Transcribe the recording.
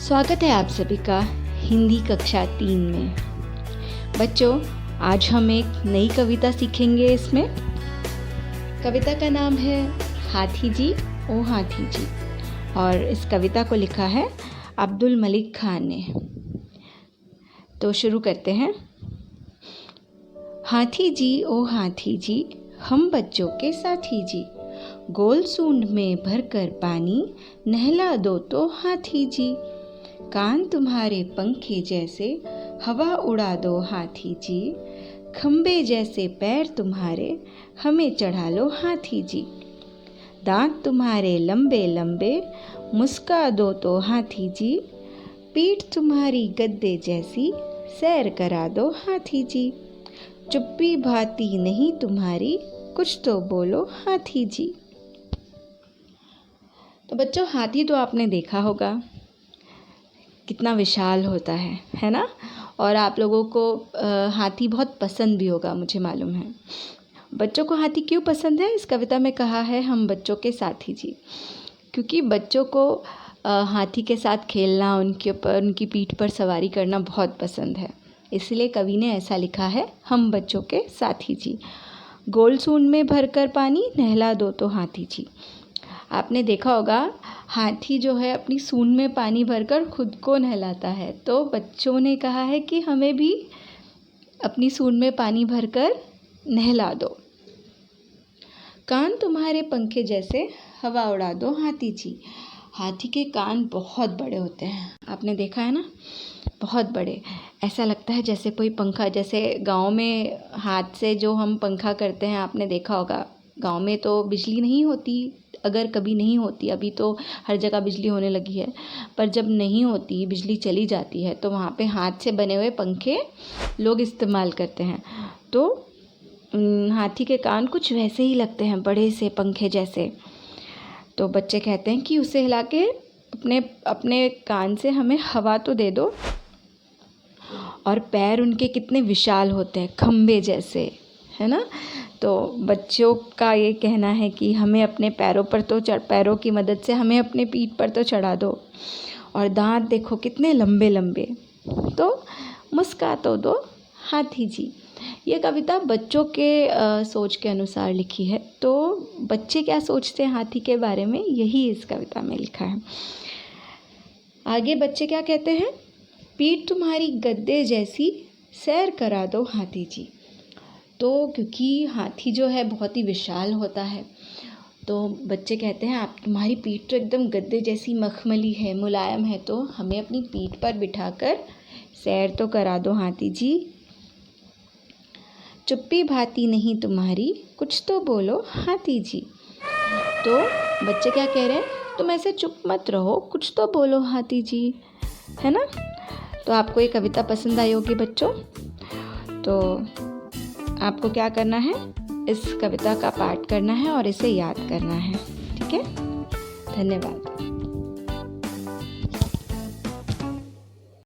स्वागत है आप सभी का हिंदी कक्षा 3 में। बच्चों, आज हम एक नई कविता सीखेंगे। इसमें कविता का नाम है हाथी जी ओ हाथी जी, और इस कविता को लिखा है अब्दुल मलिक खान ने। तो शुरू करते हैं। हाथी जी ओ हाथी जी, हम बच्चों के साथी जी, गोल सूंड में भरकर पानी नहला दो तो हाथी जी, कान तुम्हारे पंखे जैसे हवा उड़ा दो हाथी जी, खंबे जैसे पैर तुम्हारे हमें चढ़ा लो हाथी जी, दांत तुम्हारे लंबे लंबे मुस्का दो तो हाथी जी, पीठ तुम्हारी गद्दे जैसी सैर करा दो हाथी जी, चुप्पी भाती नहीं तुम्हारी कुछ तो बोलो हाथी जी। तो बच्चों, हाथी तो आपने देखा होगा कितना विशाल होता है ना। और आप लोगों को हाथी बहुत पसंद भी होगा, मुझे मालूम है। बच्चों को हाथी क्यों पसंद है? इस कविता में कहा है हम बच्चों के साथी जी, क्योंकि बच्चों को हाथी के साथ खेलना, उनके ऊपर उनकी पीठ पर सवारी करना बहुत पसंद है। इसलिए कवि ने ऐसा लिखा है, हम बच्चों के साथी जी, गोल सूंड में भरकर पानी नहला दो तो हाथी जी। आपने देखा होगा हाथी जो है अपनी सूंड में पानी भरकर खुद को नहलाता है। तो बच्चों ने कहा है कि हमें भी अपनी सूंड में पानी भरकर नहला दो। कान तुम्हारे पंखे जैसे हवा उड़ा दो हाथी जी। हाथी के कान बहुत बड़े होते हैं, आपने देखा है ना, बहुत बड़े। ऐसा लगता है जैसे कोई पंखा, जैसे गांव में हाथ से जो हम पंखा करते हैं, आपने देखा होगा। गांव में तो बिजली नहीं होती, अगर कभी नहीं होती, अभी तो हर जगह बिजली होने लगी है, पर जब नहीं होती, बिजली चली जाती है, तो वहाँ पे हाथ से बने हुए पंखे लोग इस्तेमाल करते हैं। तो हाथी के कान कुछ वैसे ही लगते हैं, बड़े से पंखे जैसे। तो बच्चे कहते हैं कि उसे हिला के अपने अपने कान से हमें हवा तो दे दो। और पैर उनके कितने विशाल होते हैं, खंबे जैसे, है ना। तो बच्चों का ये कहना है कि हमें अपने पैरों की मदद से हमें अपने पीठ पर तो चढ़ा दो। और दांत देखो कितने लंबे लंबे, तो मुस्का तो दो हाथी जी। ये कविता बच्चों के सोच के अनुसार लिखी है। तो बच्चे क्या सोचते हैं हाथी के बारे में, यही इस कविता में लिखा है। आगे बच्चे क्या कहते हैं? पीठ तुम्हारी गद्दे जैसी सैर करा दो हाथी जी। तो क्योंकि हाथी जो है बहुत ही विशाल होता है, तो बच्चे कहते हैं आप तुम्हारी पीठ तो एकदम गद्दे जैसी मखमली है, मुलायम है, तो हमें अपनी पीठ पर बिठाकर सैर तो करा दो हाथी जी, चुप्पी भाती नहीं तुम्हारी कुछ तो बोलो हाथी जी। तो बच्चे क्या कह रहे हैं? तुम ऐसे चुप मत रहो, कुछ तो बोलो हाथी जी, है ना। तो आपको ये कविता पसंद आई होगी बच्चों। तो आपको क्या करना है? इस कविता का पाठ करना है और इसे याद करना है, ठीक है। धन्यवाद।